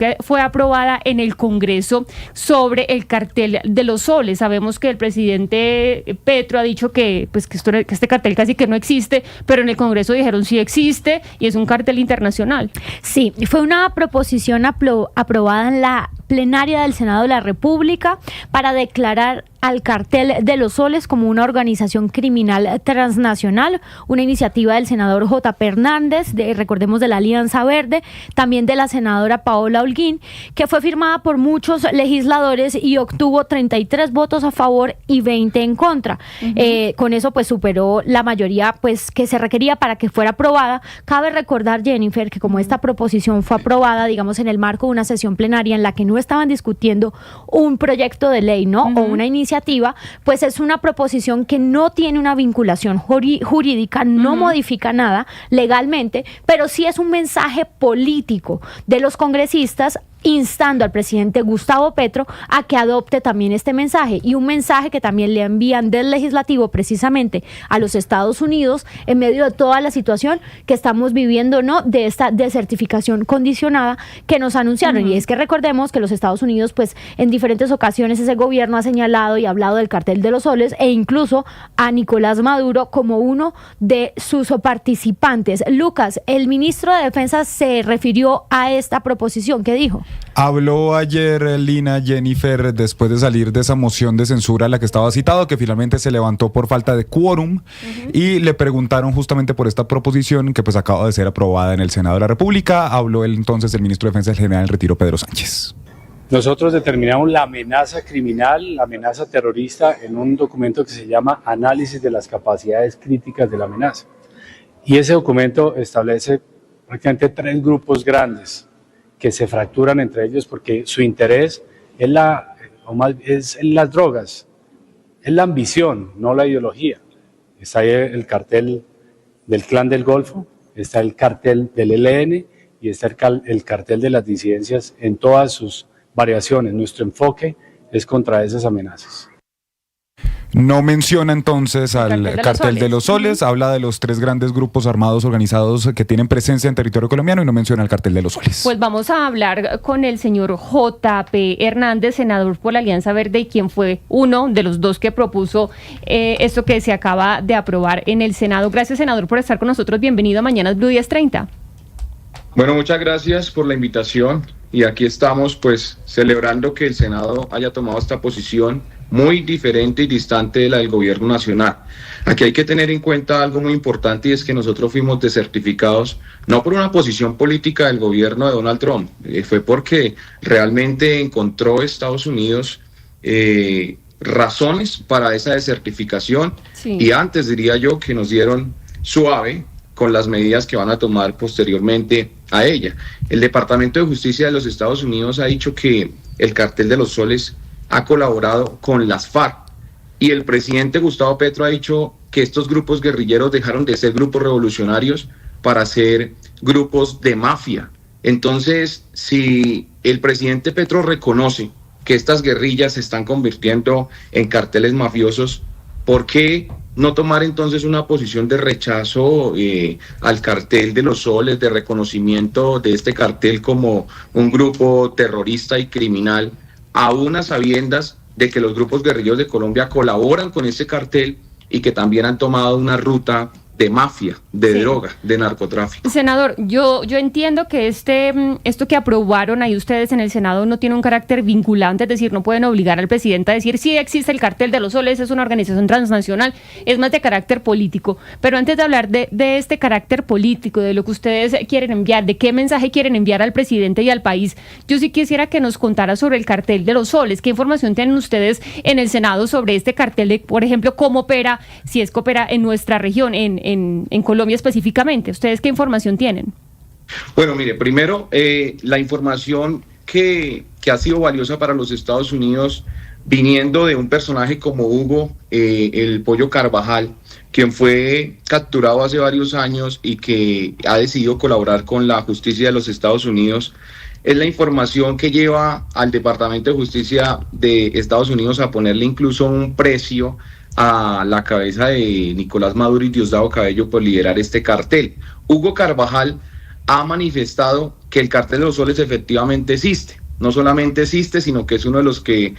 que fue aprobada en el Congreso sobre el cartel de los soles. Sabemos que el presidente Petro ha dicho que este cartel casi que no existe, pero en el Congreso dijeron sí existe y es un cartel internacional. Sí, fue una proposición aprobada en la plenaria del Senado de la República para declarar al cartel de los soles como una organización criminal transnacional, una iniciativa del senador J.P. Hernández, recordemos de la Alianza Verde, también de la senadora Paola Holguín, que fue firmada por muchos legisladores y obtuvo 33 votos a favor y 20 en contra. Con eso pues superó la mayoría pues que se requería para que fuera aprobada. Cabe recordar, Jennifer, que como esta proposición fue aprobada, digamos, en el marco de una sesión plenaria en la que no estaban discutiendo un proyecto de ley, ¿no? O una iniciativa, pues es una proposición que no tiene una vinculación jurídica, no modifica nada legalmente, pero sí es un mensaje político de los congresistas instando al presidente Gustavo Petro a que adopte también este mensaje, y un mensaje que también le envían del legislativo precisamente a los Estados Unidos en medio de toda la situación que estamos viviendo, ¿no? De esta desertificación condicionada que nos anunciaron. Y es que recordemos que los Estados Unidos pues en diferentes ocasiones ese gobierno ha señalado y hablado del cartel de los soles e incluso a Nicolás Maduro como uno de sus participantes. Lucas, el ministro de Defensa se refirió a esta proposición. ¿Qué dijo? Habló ayer Lina, Jennifer, después de salir de esa moción de censura a la que estaba citado, que finalmente se levantó por falta de quórum, y le preguntaron justamente por esta proposición que pues acaba de ser aprobada en el Senado de la República. Habló entonces el ministro de Defensa, el general en retiro, Pedro Sánchez. Nosotros determinamos la amenaza criminal, la amenaza terrorista en un documento que se llama Análisis de las capacidades críticas de la amenaza. Y ese documento establece prácticamente 3 grupos grandes que se fracturan entre ellos porque su interés es las drogas, es la ambición, no la ideología. Está ahí el cartel del Clan del Golfo, está el cartel del ELN y está el cartel de las disidencias en todas sus variaciones. Nuestro enfoque es contra esas amenazas. No menciona entonces al cartel de los soles, habla de los 3 grandes grupos armados organizados que tienen presencia en territorio colombiano y no menciona el cartel de los soles. Pues vamos a hablar con el señor J.P. Hernández, senador por la Alianza Verde y quien fue uno de los 2 que propuso esto que se acaba de aprobar en el Senado. Gracias, senador, por estar con nosotros. Bienvenido a Mañanas Blue 10:30. Bueno, muchas gracias por la invitación y aquí estamos pues celebrando que el Senado haya tomado esta posición muy diferente y distante de la del gobierno nacional. Aquí hay que tener en cuenta algo muy importante y es que nosotros fuimos desertificados no por una posición política del gobierno de Donald Trump, fue porque realmente encontró Estados Unidos razones para esa desertificación y antes diría yo que nos dieron suave con las medidas que van a tomar posteriormente a ella. El Departamento de Justicia de los Estados Unidos ha dicho que el cartel de los soles ha colaborado con las FARC y el presidente Gustavo Petro ha dicho que estos grupos guerrilleros dejaron de ser grupos revolucionarios para ser grupos de mafia. Entonces, si el presidente Petro reconoce que estas guerrillas se están convirtiendo en carteles mafiosos, ¿por qué no tomar entonces una posición de rechazo al cartel de los soles, de reconocimiento de este cartel como un grupo terrorista y criminal, aún a sabiendas de que los grupos guerrilleros de Colombia colaboran con ese cartel y que también han tomado una ruta de mafia, de droga, de narcotráfico? Senador, yo entiendo que esto que aprobaron ahí ustedes en el Senado no tiene un carácter vinculante, es decir, no pueden obligar al presidente a decir sí existe el cartel de los soles, es una organización transnacional, es más de carácter político. Pero antes de hablar de este carácter político, de lo que ustedes quieren enviar, de qué mensaje quieren enviar al presidente y al país, yo sí quisiera que nos contara sobre el cartel de los soles. ¿Qué información tienen ustedes en el Senado sobre este cartel de, por ejemplo, cómo opera, si es que opera en nuestra región, en Colombia específicamente? ¿Ustedes qué información tienen? Bueno, mire, primero, la información que ha sido valiosa para los Estados Unidos, viniendo de un personaje como Hugo, el Pollo Carvajal, quien fue capturado hace varios años y que ha decidido colaborar con la justicia de los Estados Unidos, es la información que lleva al Departamento de Justicia de Estados Unidos a ponerle incluso un precio a la cabeza de Nicolás Maduro y Diosdado Cabello por liderar este cartel. Hugo Carvajal ha manifestado que el cartel de los soles efectivamente existe. No solamente existe, sino que es uno de los que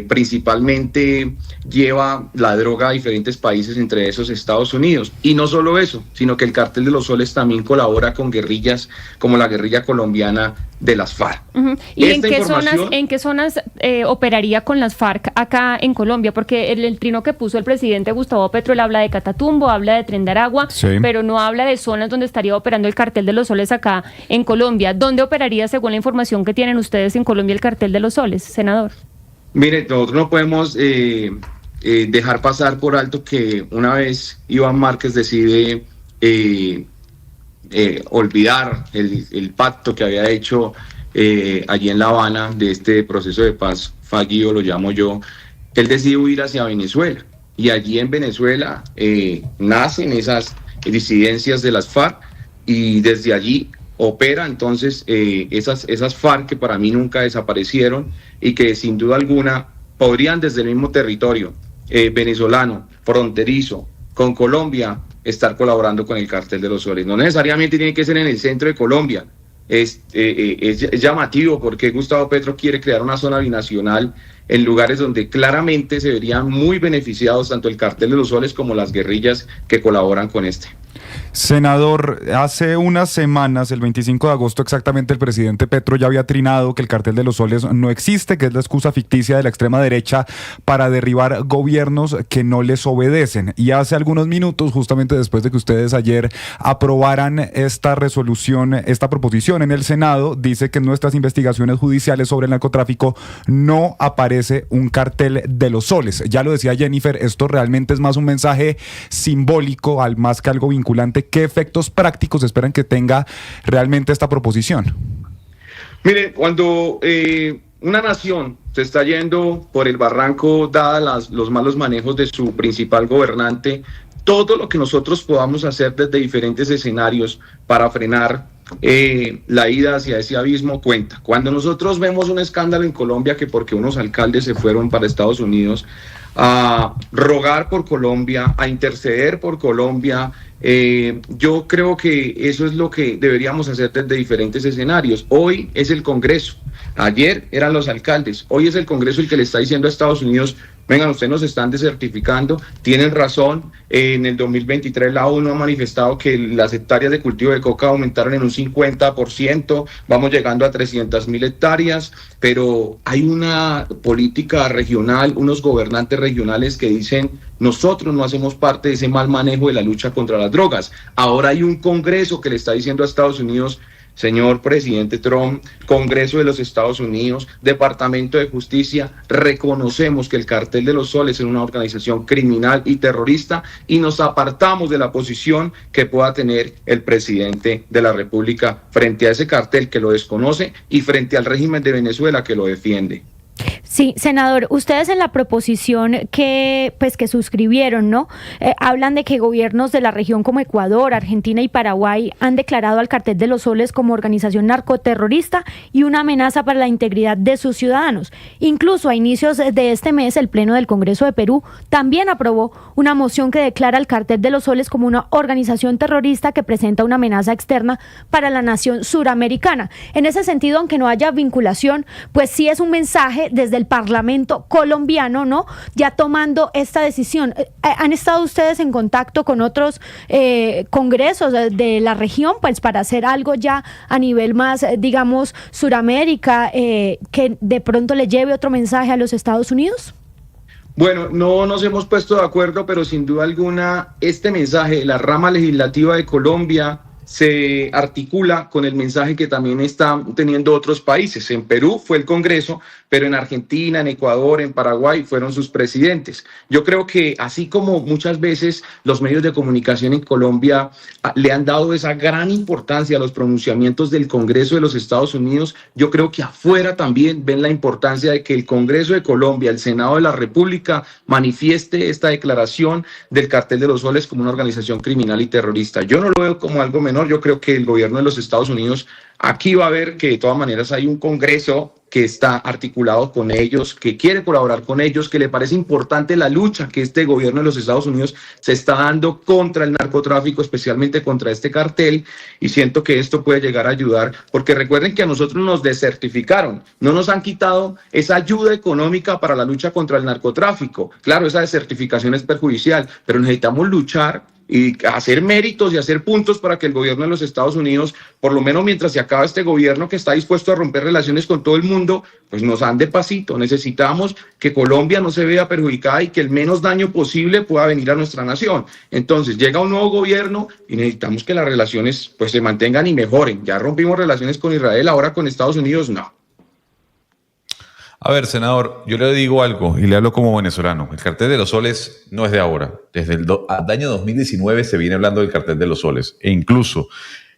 principalmente lleva la droga a diferentes países, entre esos Estados Unidos. Y no solo eso, sino que el cartel de los soles también colabora con guerrillas como la guerrilla colombiana de las FARC. ¿Y en qué zonas operaría con las FARC acá en Colombia? Porque el trino que puso el presidente Gustavo Petro, él habla de Catatumbo, habla de Tren de Aragua, sí, pero no habla de zonas donde estaría operando el cartel de los soles acá en Colombia. ¿Dónde operaría, según la información que tienen ustedes en Colombia, el cartel de los soles, senador? Mire, nosotros no podemos dejar pasar por alto que una vez Iván Márquez decide olvidar el pacto que había hecho allí en La Habana de este proceso de paz fallido, lo llamo yo. Él decide huir hacia Venezuela, y allí en Venezuela nacen esas disidencias de las FARC, y desde allí opera entonces esas FARC que para mí nunca desaparecieron y que sin duda alguna podrían desde el mismo territorio venezolano, fronterizo, con Colombia, estar colaborando con el cartel de los soles. No necesariamente tiene que ser en el centro de Colombia. Es llamativo porque Gustavo Petro quiere crear una zona binacional en lugares donde claramente se verían muy beneficiados tanto el cartel de los soles como las guerrillas que colaboran con este. Senador, hace unas semanas, el 25 de agosto exactamente, el presidente Petro ya había trinado que el cartel de los soles no existe, que es la excusa ficticia de la extrema derecha para derribar gobiernos que no les obedecen. Y hace algunos minutos, justamente después de que ustedes ayer aprobaran esta resolución, esta proposición en el Senado, dice que en nuestras investigaciones judiciales sobre el narcotráfico no aparece un cartel de los soles. Ya lo decía Jennifer, esto realmente es más un mensaje simbólico, más que algo vinculante. ¿Qué efectos prácticos esperan que tenga realmente esta proposición? Mire, cuando una nación se está yendo por el barranco, dadas los malos manejos de su principal gobernante, todo lo que nosotros podamos hacer desde diferentes escenarios para frenar la ida hacia ese abismo cuenta. Cuando nosotros vemos un escándalo en Colombia, que porque unos alcaldes se fueron para Estados Unidos a rogar por Colombia, a interceder por Colombia, yo creo que eso es lo que deberíamos hacer desde diferentes escenarios. Hoy es el Congreso, ayer eran los alcaldes, hoy es el Congreso el que le está diciendo a Estados Unidos: vengan, ustedes nos están desertificando, tienen razón. En el 2023 la ONU ha manifestado que las hectáreas de cultivo de coca aumentaron en un 50%, vamos llegando a 300.000 hectáreas, pero hay una política regional, unos gobernantes regionales que dicen: nosotros no hacemos parte de ese mal manejo de la lucha contra las drogas. Ahora hay un Congreso que le está diciendo a Estados Unidos: señor presidente Trump, Congreso de los Estados Unidos, Departamento de Justicia, reconocemos que el cartel de los soles es una organización criminal y terrorista y nos apartamos de la posición que pueda tener el presidente de la República frente a ese cartel que lo desconoce y frente al régimen de Venezuela que lo defiende. Sí, senador, ustedes en la proposición que suscribieron, ¿no? Hablan de que gobiernos de la región como Ecuador, Argentina y Paraguay han declarado al cartel de los soles como organización narcoterrorista y una amenaza para la integridad de sus ciudadanos. Incluso a inicios de este mes, el Pleno del Congreso de Perú también aprobó una moción que declara al cartel de los soles como una organización terrorista que presenta una amenaza externa para la nación suramericana. En ese sentido, aunque no haya vinculación, pues sí es un mensaje desde el Parlamento colombiano, ¿no? Ya tomando esta decisión. ¿Han estado ustedes en contacto con otros congresos de la región, pues para hacer algo ya a nivel más, digamos, Suramérica, que de pronto le lleve otro mensaje a los Estados Unidos? Bueno, no nos hemos puesto de acuerdo, pero sin duda alguna este mensaje de la rama legislativa de Colombia se articula con el mensaje que también están teniendo otros países. En Perú fue el Congreso, pero en Argentina, en Ecuador, en Paraguay fueron sus presidentes. Yo creo que así como muchas veces los medios de comunicación en Colombia le han dado esa gran importancia a los pronunciamientos del Congreso de los Estados Unidos, yo creo que afuera también ven la importancia de que el Congreso de Colombia, el Senado de la República, manifieste esta declaración del cartel de los soles como una organización criminal y terrorista. Yo no lo veo como algo menor. Yo creo que el gobierno de los Estados Unidos aquí va a ver que de todas maneras hay un Congreso que está articulado con ellos, que quiere colaborar con ellos, que le parece importante la lucha que este gobierno de los Estados Unidos se está dando contra el narcotráfico, especialmente contra este cartel, y siento que esto puede llegar a ayudar, porque recuerden que a nosotros nos desertificaron, no nos han quitado esa ayuda económica para la lucha contra el narcotráfico. Claro, esa desertificación es perjudicial, pero necesitamos luchar y hacer méritos y hacer puntos para que el gobierno de los Estados Unidos, por lo menos mientras se acaba este gobierno que está dispuesto a romper relaciones con todo el mundo, pues nos ande pasito. Necesitamos que Colombia no se vea perjudicada y que el menos daño posible pueda venir a nuestra nación. Entonces llega un nuevo gobierno y necesitamos que las relaciones pues se mantengan y mejoren. Ya rompimos relaciones con Israel, ahora con Estados Unidos no. A ver, senador, yo le digo algo y le hablo como venezolano. El cartel de los soles no es de ahora. Desde el año 2019 se viene hablando del cartel de los soles. E incluso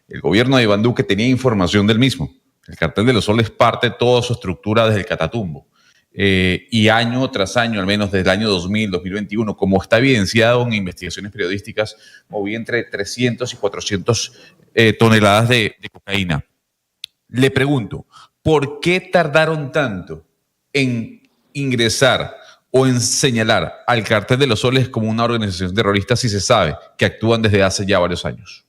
el gobierno de Iván Duque tenía información del mismo. El cartel de los soles parte toda su estructura desde el Catatumbo. Y año tras año, al menos desde el año 2000, 2021, como está evidenciado en investigaciones periodísticas, movía entre 300 y 400 toneladas de cocaína. Le pregunto, ¿por qué tardaron tanto en ingresar o en señalar al cartel de los soles como una organización terrorista si se sabe que actúan desde hace ya varios años?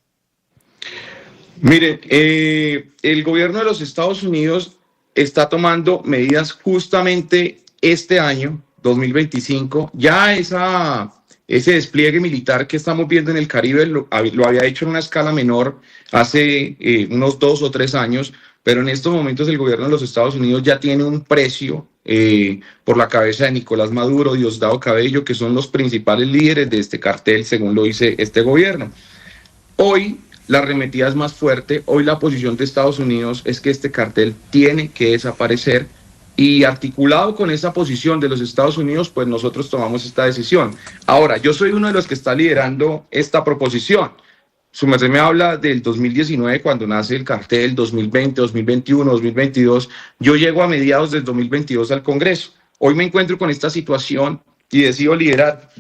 Miren, el gobierno de los Estados Unidos está tomando medidas justamente este año, 2025. Ya ese despliegue militar que estamos viendo en el Caribe lo había hecho en una escala menor hace unos 2 o 3 años, pero en estos momentos el gobierno de los Estados Unidos ya tiene un precio por la cabeza de Nicolás Maduro y Diosdado Cabello, que son los principales líderes de este cartel, según lo dice este gobierno. Hoy la arremetida es más fuerte, hoy la posición de Estados Unidos es que este cartel tiene que desaparecer, y articulado con esa posición de los Estados Unidos, pues nosotros tomamos esta decisión. Ahora, yo soy uno de los que está liderando esta proposición. Su merced me habla del 2019, cuando nace el cartel, 2020, 2021, 2022. Yo llego a mediados del 2022 al Congreso. Hoy me encuentro con esta situación y decido liderar,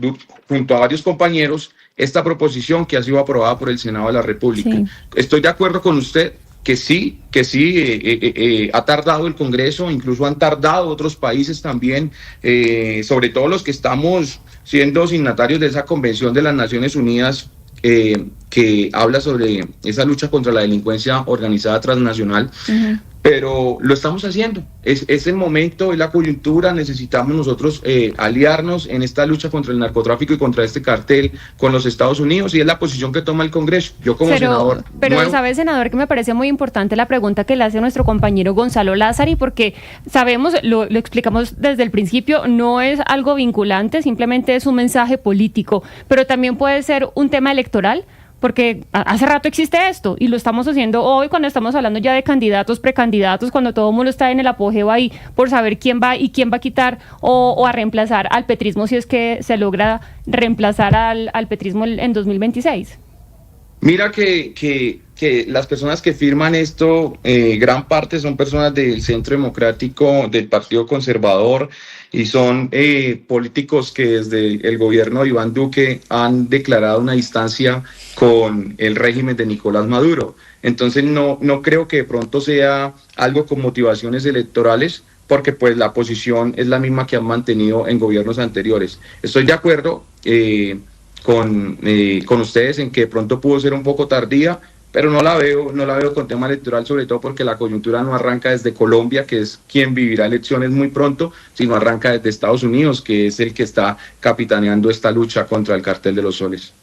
junto a varios compañeros, esta proposición que ha sido aprobada por el Senado de la República. Sí. Estoy de acuerdo con usted que sí, ha tardado el Congreso, incluso han tardado otros países también, sobre todo los que estamos siendo signatarios de esa Convención de las Naciones Unidas, que habla sobre esa lucha contra la delincuencia organizada transnacional. Pero lo estamos haciendo, es el momento, es la coyuntura, necesitamos nosotros aliarnos en esta lucha contra el narcotráfico y contra este cartel con los Estados Unidos, y es la posición que toma el Congreso. Yo como senador... Pero sabe, senador, que me parece muy importante la pregunta que le hace nuestro compañero Gonzalo Lázari, porque sabemos, lo explicamos desde el principio, no es algo vinculante, simplemente es un mensaje político, pero también puede ser un tema electoral, porque hace rato existe esto y lo estamos haciendo hoy cuando estamos hablando ya de candidatos, precandidatos, cuando todo el mundo está en el apogeo ahí por saber quién va y quién va a quitar o a reemplazar al petrismo, si es que se logra reemplazar al petrismo en 2026. Mira que las personas que firman esto, gran parte son personas del Centro Democrático, del Partido Conservador, y son políticos que desde el gobierno de Iván Duque han declarado una distancia con el régimen de Nicolás Maduro. Entonces no creo que de pronto sea algo con motivaciones electorales, porque pues la posición es la misma que han mantenido en gobiernos anteriores. Estoy de acuerdo con ustedes en que de pronto pudo ser un poco tardía, pero no la veo con tema electoral, sobre todo porque la coyuntura no arranca desde Colombia, que es quien vivirá elecciones muy pronto, sino arranca desde Estados Unidos, que es el que está capitaneando esta lucha contra el cartel de los soles.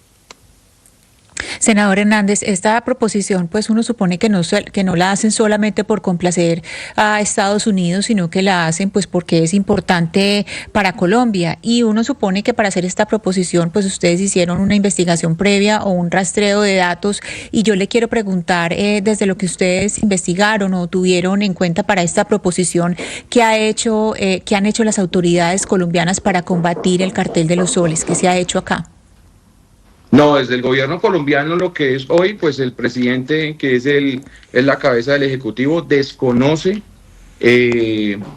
Senador Hernández, esta proposición, pues uno supone que no la hacen solamente por complacer a Estados Unidos, sino que la hacen pues porque es importante para Colombia. Y uno supone que para hacer esta proposición, pues ustedes hicieron una investigación previa o un rastreo de datos. Y yo le quiero preguntar, desde lo que ustedes investigaron o tuvieron en cuenta para esta proposición, ¿qué han hecho las autoridades colombianas para combatir el cartel de los soles? ¿Qué se ha hecho acá? No, desde el gobierno colombiano lo que es hoy, pues el presidente, que es la cabeza del Ejecutivo, desconoce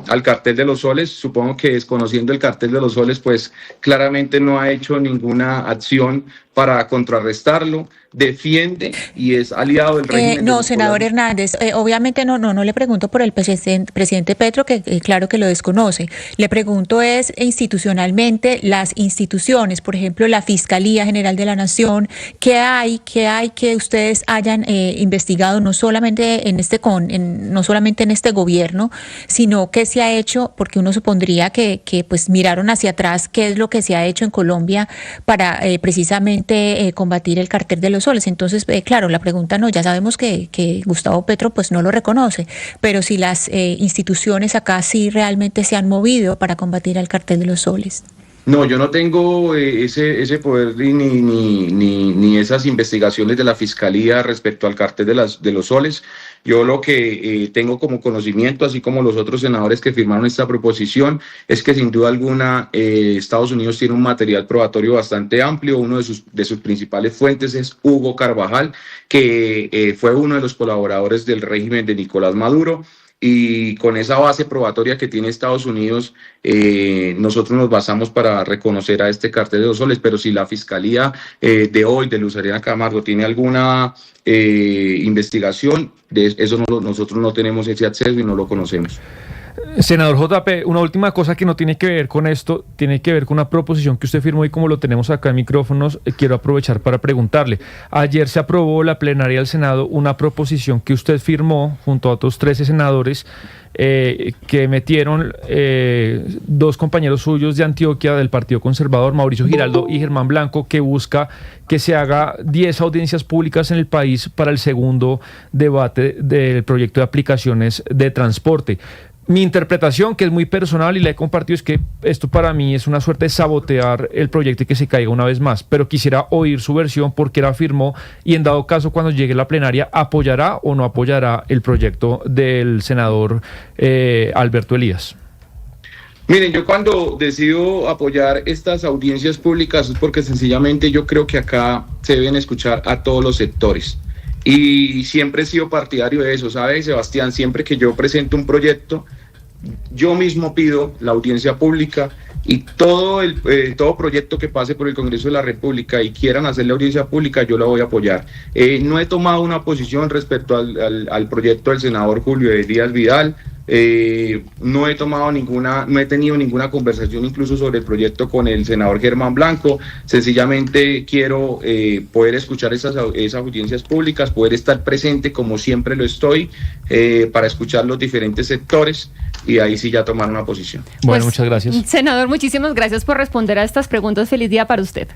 al cartel de los soles. Supongo que desconociendo el cartel de los soles, pues claramente no ha hecho ninguna acción para contrarrestarlo, defiende y es aliado del régimen. No, senador Hernández, obviamente no le pregunto por el presidente Petro, que claro que lo desconoce. Le pregunto es institucionalmente las instituciones, por ejemplo, la Fiscalía General de la Nación, ¿qué hay que ustedes hayan investigado no solamente en este gobierno, sino qué se ha hecho, porque uno supondría que pues miraron hacia atrás qué es lo que se ha hecho en Colombia para precisamente combatir el cartel de los soles? Entonces, claro, la pregunta no, ya sabemos que Gustavo Petro pues no lo reconoce, pero si las instituciones acá sí realmente se han movido para combatir el cartel de los soles. No, yo no tengo ese poder ni esas investigaciones de la Fiscalía respecto al cartel de los soles. Yo lo que tengo como conocimiento, así como los otros senadores que firmaron esta proposición, es que sin duda alguna Estados Unidos tiene un material probatorio bastante amplio. Uno de sus principales fuentes es Hugo Carvajal, que fue uno de los colaboradores del régimen de Nicolás Maduro. Y con esa base probatoria que tiene Estados Unidos, nosotros nos basamos para reconocer a este cartel de los soles. Pero si la Fiscalía de hoy, de Luz Ariana Camargo, tiene alguna investigación, de eso nosotros no tenemos ese acceso y no lo conocemos. Senador JP, una última cosa que no tiene que ver con esto, tiene que ver con una proposición que usted firmó y como lo tenemos acá en micrófonos, quiero aprovechar para preguntarle. Ayer se aprobó la plenaria del Senado una proposición que usted firmó junto a otros 13 senadores que metieron dos compañeros suyos de Antioquia del Partido Conservador, Mauricio Giraldo y Germán Blanco, que busca que se haga 10 audiencias públicas en el país para el segundo debate del proyecto de aplicaciones de transporte. Mi interpretación, que es muy personal y la he compartido, es que esto para mí es una suerte de sabotear el proyecto y que se caiga una vez más, pero quisiera oír su versión porque la firmó y en dado caso cuando llegue la plenaria ¿apoyará o no apoyará el proyecto del senador Alberto Elías? Miren, yo cuando decido apoyar estas audiencias públicas es porque sencillamente yo creo que acá se deben escuchar a todos los sectores. Y siempre he sido partidario de eso, ¿sabe, Sebastián? Siempre que yo presento un proyecto, yo mismo pido la audiencia pública y todo proyecto que pase por el Congreso de la República y quieran hacer la audiencia pública, yo la voy a apoyar. No he tomado una posición respecto al proyecto del senador Julio Elías Vidal. No he tenido ninguna conversación incluso sobre el proyecto con el senador Germán Blanco. Sencillamente quiero poder escuchar esas audiencias públicas, poder estar presente como siempre lo estoy, para escuchar los diferentes sectores y ahí sí ya tomar una posición. Bueno, muchas gracias. Senador, muchísimas gracias por responder a estas preguntas. Feliz día para usted.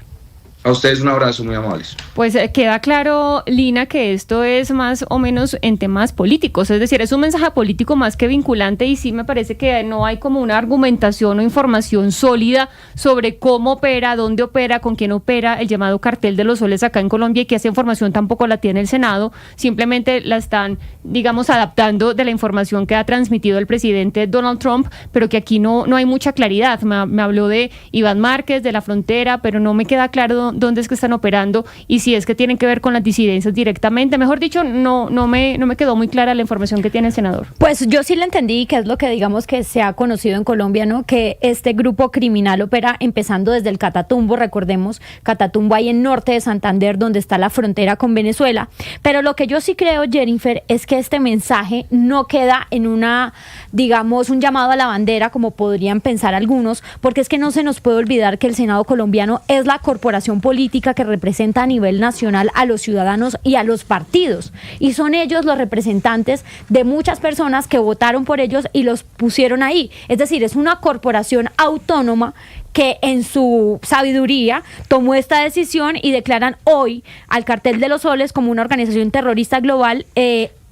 A ustedes un abrazo, muy amables. Pues queda claro, Lina, que esto es más o menos en temas políticos, es decir, es un mensaje político más que vinculante y sí me parece que no hay como una argumentación o información sólida sobre cómo opera, dónde opera, con quién opera el llamado cartel de los soles acá en Colombia y que esa información tampoco la tiene el Senado, simplemente la están, digamos, adaptando de la información que ha transmitido el presidente Donald Trump, pero que aquí no hay mucha claridad. Me habló de Iván Márquez, de la frontera, pero no me queda claro dónde es que están operando y si es que tienen que ver con las disidencias directamente. Mejor dicho, no me quedó muy clara la información que tiene el senador. Pues yo sí la entendí, que es lo que digamos que se ha conocido en Colombia, ¿no? Que este grupo criminal opera empezando desde el Catatumbo, recordemos, Catatumbo ahí en norte de Santander, donde está la frontera con Venezuela. Pero lo que yo sí creo, Jennifer, es que este mensaje no queda en una, digamos, un llamado a la bandera, como podrían pensar algunos, porque es que no se nos puede olvidar que el Senado colombiano es la corporación política que representa a nivel nacional a los ciudadanos y a los partidos, y son ellos los representantes de muchas personas que votaron por ellos y los pusieron ahí. Es decir, es una corporación autónoma que en su sabiduría tomó esta decisión y declaran hoy al Cartel de los Soles como una organización terrorista global,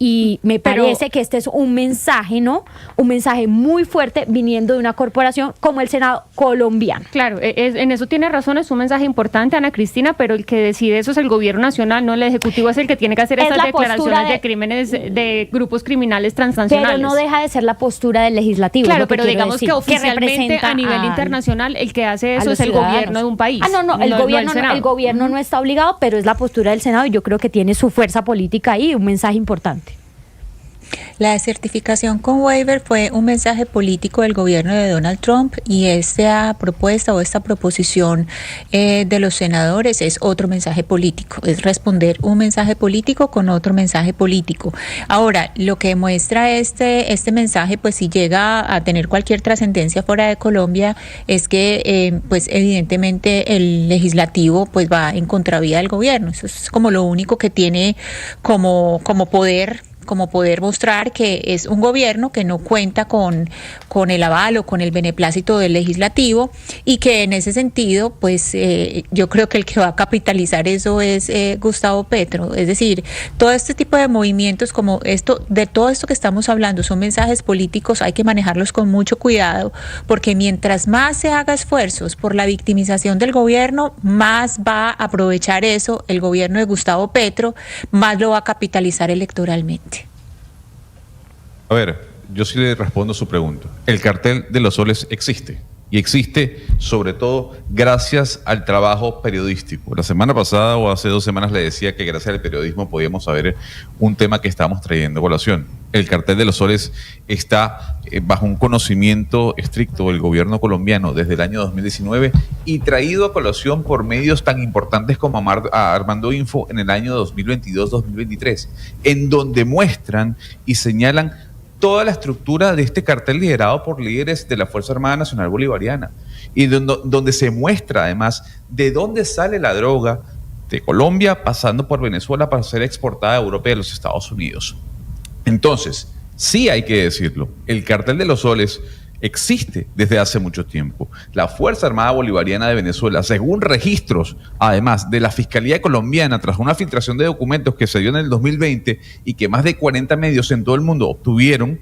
y me parece que este es un mensaje, ¿no? Un mensaje muy fuerte viniendo de una corporación como el Senado colombiano. Claro, en eso tiene razón, es un mensaje importante, Ana Cristina, pero el que decide eso es el gobierno nacional, no el ejecutivo, es el que tiene que hacer estas declaraciones de crímenes de grupos criminales transnacionales. Pero no deja de ser la postura del legislativo. Claro, pero digamos que oficialmente a nivel internacional el que hace eso es el gobierno de un país. El gobierno no está obligado, pero es la postura del Senado y yo creo que tiene su fuerza política ahí, un mensaje importante. La desertificación con waiver fue un mensaje político del gobierno de Donald Trump y esta propuesta o esta proposición de los senadores es otro mensaje político, es responder un mensaje político con otro mensaje político. Ahora, lo que muestra este mensaje, pues si llega a tener cualquier trascendencia fuera de Colombia, es que pues evidentemente el legislativo pues va en contravía del gobierno. Eso es como lo único que tiene como poder mostrar que es un gobierno que no cuenta con el aval o con el beneplácito del legislativo y que en ese sentido, pues yo creo que el que va a capitalizar eso es Gustavo Petro. Es decir, todo este tipo de movimientos como esto, de todo esto que estamos hablando, son mensajes políticos, hay que manejarlos con mucho cuidado, porque mientras más se haga esfuerzos por la victimización del gobierno, más va a aprovechar eso el gobierno de Gustavo Petro, más lo va a capitalizar electoralmente. A ver, yo sí le respondo su pregunta. El cartel de los soles existe. Y existe sobre todo gracias al trabajo periodístico. La semana pasada o hace 2 semanas le decía que gracias al periodismo podíamos saber un tema que estamos trayendo a colación. El cartel de los soles está bajo un conocimiento estricto del gobierno colombiano desde el año 2019 y traído a colación por medios tan importantes como Armando Info en el año 2022-2023, en donde muestran y señalan toda la estructura de este cartel liderado por líderes de la Fuerza Armada Nacional Bolivariana y donde se muestra además de dónde sale la droga de Colombia pasando por Venezuela para ser exportada a Europa y a los Estados Unidos. Entonces, sí hay que decirlo, el cartel de los soles existe desde hace mucho tiempo. La Fuerza Armada Bolivariana de Venezuela, según registros, además de la Fiscalía colombiana, tras una filtración de documentos que se dio en el 2020 y que más de 40 medios en todo el mundo obtuvieron,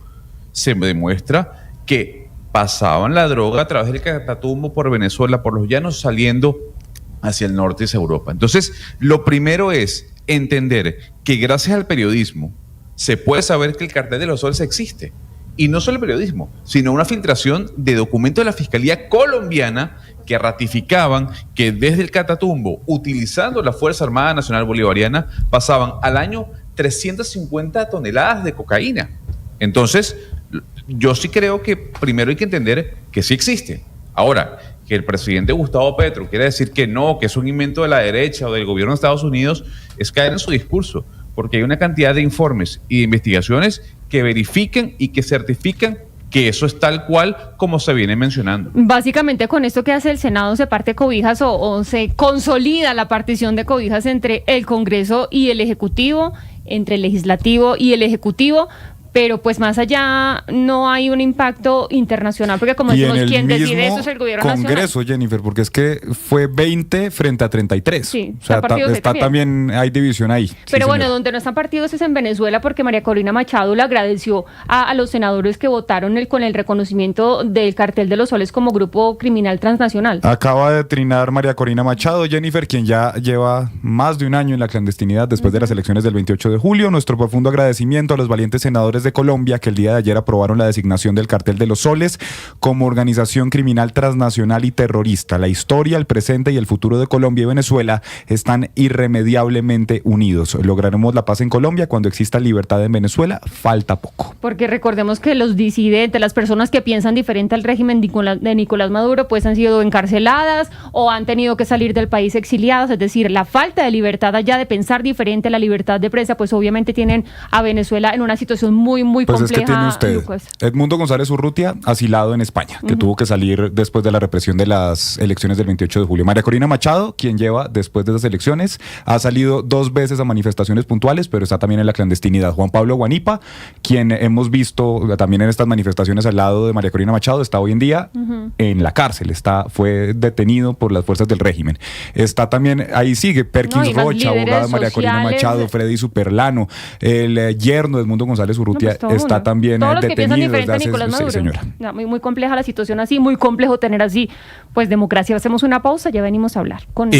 se demuestra que pasaban la droga a través del Catatumbo por Venezuela, por los llanos, saliendo hacia el norte y hacia Europa. Entonces, lo primero es entender que gracias al periodismo se puede saber que el cartel de los soles existe. Y no solo el periodismo, sino una filtración de documentos de la Fiscalía colombiana que ratificaban que desde el Catatumbo, utilizando la Fuerza Armada Nacional Bolivariana, pasaban al año 350 toneladas de cocaína. Entonces, yo sí creo que primero hay que entender que sí existe. Ahora, que el presidente Gustavo Petro quiere decir que no, que es un invento de la derecha o del gobierno de Estados Unidos, es caer en su discurso, porque hay una cantidad de informes y de investigaciones que verifiquen y que certifican que eso es tal cual como se viene mencionando. Básicamente con esto que hace el Senado se parte cobijas o se consolida la partición de cobijas entre el Congreso y el Ejecutivo, entre el Legislativo y el Ejecutivo, pero pues más allá no hay un impacto internacional, porque como decimos, quien decide eso es el gobierno Congreso, nacional. Jennifer, porque es que fue 20 frente a 33. Sí, o sea, está también hay división ahí. Pero sí, bueno, señor. donde no están partidos es en Venezuela, porque María Corina Machado le agradeció a los senadores que votaron con el reconocimiento del cartel de los soles como grupo criminal transnacional. Acaba de trinar María Corina Machado, Jennifer, quien ya lleva más de un año en la clandestinidad después de las elecciones del 28 de julio. Nuestro profundo agradecimiento a los valientes senadores de Colombia que el día de ayer aprobaron la designación del cartel de los soles como organización criminal transnacional y terrorista. La historia, el presente y el futuro de Colombia y Venezuela están irremediablemente unidos. Lograremos la paz en Colombia cuando exista libertad en Venezuela. Falta poco. Porque recordemos que los disidentes, las personas que piensan diferente al régimen de Nicolás Maduro, pues han sido encarceladas o han tenido que salir del país exiliadas. Es decir, la falta de libertad allá de pensar diferente, la libertad de prensa, pues obviamente tienen a Venezuela en una situación muy compleja. Pues es que tiene usted Edmundo González Urrutia, asilado en España, que tuvo que salir después de la represión de las elecciones del 28 de julio. María Corina Machado, quien lleva después de esas elecciones, ha salido 2 veces a manifestaciones puntuales, pero está también en la clandestinidad. Juan Pablo Guanipa, quien hemos visto también en estas manifestaciones al lado de María Corina Machado, está hoy en día en la cárcel, fue detenido por las fuerzas del régimen. Está también, ahí sigue Perkins Rocha, abogado de María Corina Machado, Freddy Superlano, el yerno de Edmundo González Urrutia, está también todos los que piensan detenido diferente a Nicolás Maduro. Sí, señora. Muy compleja la situación así, muy complejo tener así, pues democracia. Hacemos una pausa, ya venimos a hablar con más.